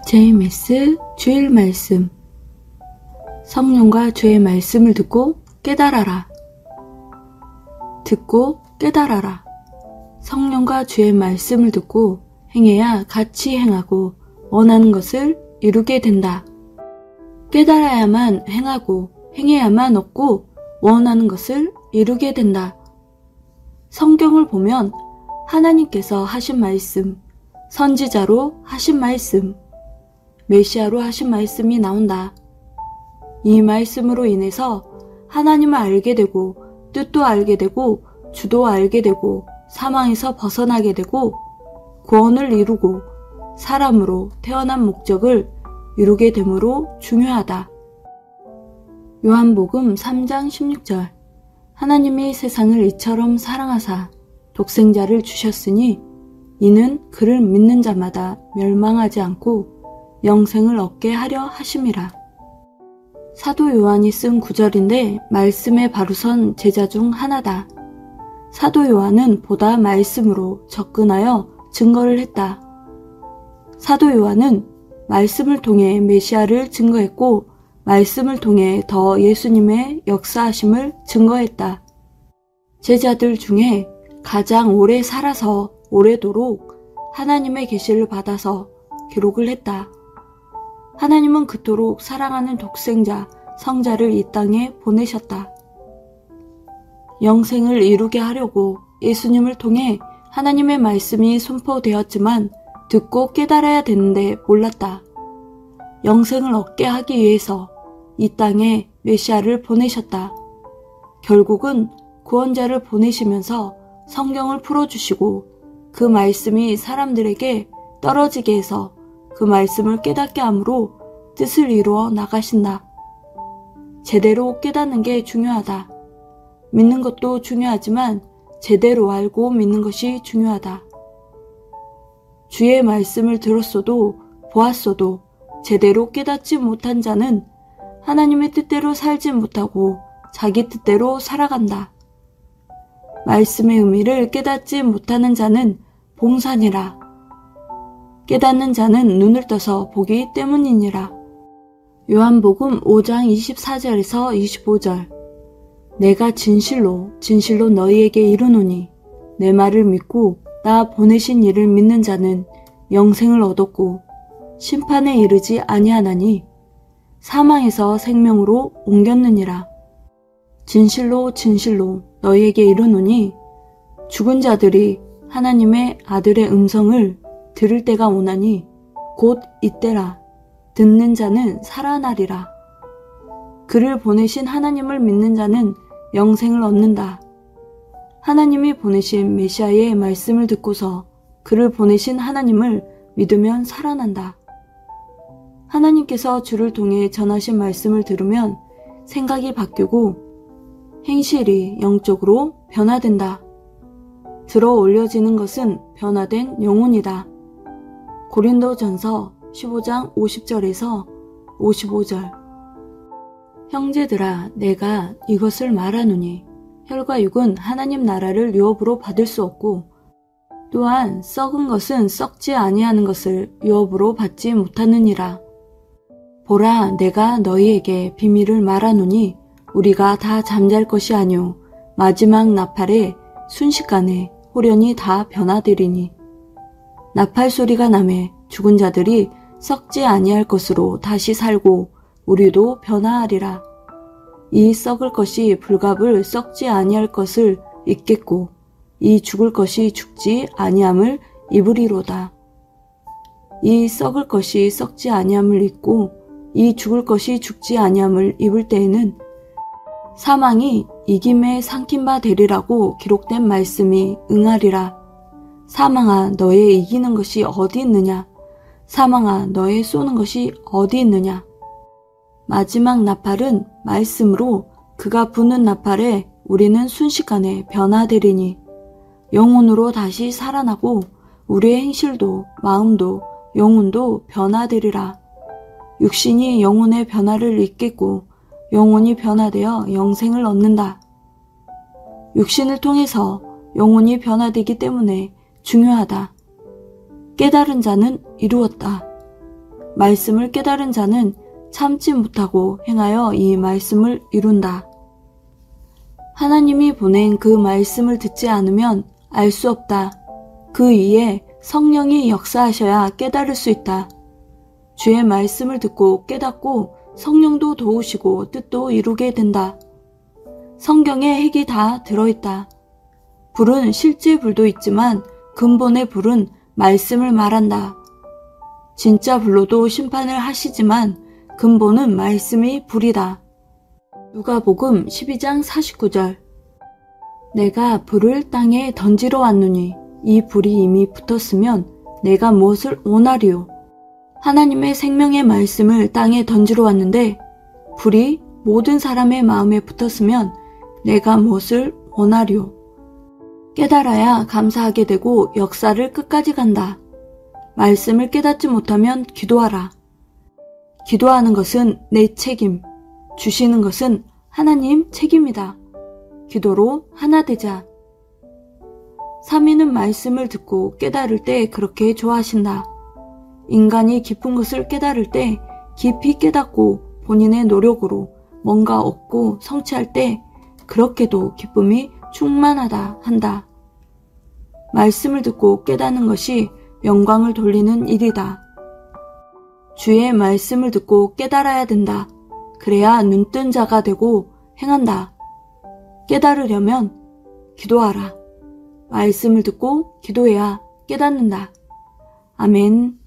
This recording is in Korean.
JMS 주일 말씀. 성령과 주의 말씀을 듣고 깨달아라. 듣고 깨달아라. 성령과 주의 말씀을 듣고 행해야 같이 행하고 원하는 것을 이루게 된다. 깨달아야만 행하고 행해야만 얻고 원하는 것을 이루게 된다. 성경을 보면 하나님께서 하신 말씀, 선지자로 하신 말씀, 메시아로 하신 말씀이 나온다. 이 말씀으로 인해서 하나님을 알게 되고 뜻도 알게 되고 주도 알게 되고 사망에서 벗어나게 되고 구원을 이루고 사람으로 태어난 목적을 이루게 되므로 중요하다. 요한복음 3장 16절. 하나님이 세상을 이처럼 사랑하사 독생자를 주셨으니 이는 그를 믿는 자마다 멸망하지 않고 영생을 얻게 하려 하심이라. 사도 요한이 쓴 구절인데 말씀에 바로 선 제자 중 하나다. 사도 요한은 보다 말씀으로 접근하여 증거를 했다. 사도 요한은 말씀을 통해 메시아를 증거했고 말씀을 통해 더 예수님의 역사하심을 증거했다. 제자들 중에 가장 오래 살아서 오래도록 하나님의 계시를 받아서 기록을 했다. 하나님은 그토록 사랑하는 독생자, 성자를 이 땅에 보내셨다. 영생을 이루게 하려고 예수님을 통해 하나님의 말씀이 선포되었지만 듣고 깨달아야 되는데 몰랐다. 영생을 얻게 하기 위해서 이 땅에 메시아를 보내셨다. 결국은 구원자를 보내시면서 성경을 풀어주시고 그 말씀이 사람들에게 떨어지게 해서 그 말씀을 깨닫게 함으로 뜻을 이루어 나가신다. 제대로 깨닫는 게 중요하다. 믿는 것도 중요하지만 제대로 알고 믿는 것이 중요하다. 주의 말씀을 들었어도 보았어도 제대로 깨닫지 못한 자는 하나님의 뜻대로 살지 못하고 자기 뜻대로 살아간다. 말씀의 의미를 깨닫지 못하는 자는 봉산이라. 깨닫는 자는 눈을 떠서 보기 때문이니라. 요한복음 5장 24절에서 25절. 내가 진실로 진실로 너희에게 이르노니 내 말을 믿고 나 보내신 이를 믿는 자는 영생을 얻었고 심판에 이르지 아니하나니 사망에서 생명으로 옮겼느니라. 진실로 진실로 너희에게 이르노니 죽은 자들이 하나님의 아들의 음성을 들을 때가 오나니 곧 이때라. 듣는 자는 살아나리라. 그를 보내신 하나님을 믿는 자는 영생을 얻는다. 하나님이 보내신 메시아의 말씀을 듣고서 그를 보내신 하나님을 믿으면 살아난다. 하나님께서 주를 통해 전하신 말씀을 들으면 생각이 바뀌고 행실이 영적으로 변화된다. 들어 올려지는 것은 변화된 영혼이다. 고린도전서 15장 50절에서 55절. 형제들아, 내가 이것을 말하노니 혈과 육은 하나님 나라를 유업으로 받을 수 없고 또한 썩은 것은 썩지 아니하는 것을 유업으로 받지 못하느니라. 보라, 내가 너희에게 비밀을 말하노니 우리가 다 잠잘 것이 아니오 마지막 나팔에 순식간에 호련히 다 변화되리니 나팔 소리가 나매 죽은 자들이 썩지 아니할 것으로 다시 살고 우리도 변화하리라. 이 썩을 것이 불갑을 썩지 아니할 것을 입겠고 이 죽을 것이 죽지 아니함을 입으리로다. 이 썩을 것이 썩지 아니함을 입고 이 죽을 것이 죽지 아니함을 입을 때에는 사망이 이김에 삼킨 바 되리라고 기록된 말씀이 응하리라. 사망아, 너의 이기는 것이 어디 있느냐? 사망아, 너의 쏘는 것이 어디 있느냐? 마지막 나팔은 말씀으로 그가 부는 나팔에 우리는 순식간에 변화되리니 영혼으로 다시 살아나고 우리의 행실도 마음도 영혼도 변화되리라. 육신이 영혼의 변화를 입겠고 영혼이 변화되어 영생을 얻는다. 육신을 통해서 영혼이 변화되기 때문에 중요하다. 깨달은 자는 이루었다. 말씀을 깨달은 자는 참지 못하고 행하여 이 말씀을 이룬다. 하나님이 보낸 그 말씀을 듣지 않으면 알 수 없다. 그 위에 성령이 역사하셔야 깨달을 수 있다. 주의 말씀을 듣고 깨닫고 성령도 도우시고 뜻도 이루게 된다. 성경에 핵이 다 들어있다. 불은 실제 불도 있지만 근본의 불은 말씀을 말한다. 진짜 불로도 심판을 하시지만 근본은 말씀이 불이다. 누가복음 12장 49절. 내가 불을 땅에 던지러 왔노니 이 불이 이미 붙었으면 내가 무엇을 원하리요. 하나님의 생명의 말씀을 땅에 던지러 왔는데 불이 모든 사람의 마음에 붙었으면 내가 무엇을 원하리요. 깨달아야 감사하게 되고 역사를 끝까지 간다. 말씀을 깨닫지 못하면 기도하라. 기도하는 것은 내 책임, 주시는 것은 하나님 책임이다. 기도로 하나 되자. 삼위는 말씀을 듣고 깨달을 때 그렇게 좋아하신다. 인간이 깊은 것을 깨달을 때 깊이 깨닫고 본인의 노력으로 뭔가 얻고 성취할 때 그렇게도 기쁨이 충만하다 한다. 말씀을 듣고 깨닫는 것이 영광을 돌리는 일이다. 주의 말씀을 듣고 깨달아야 된다. 그래야 눈뜬 자가 되고 행한다. 깨달으려면 기도하라. 말씀을 듣고 기도해야 깨닫는다. 아멘.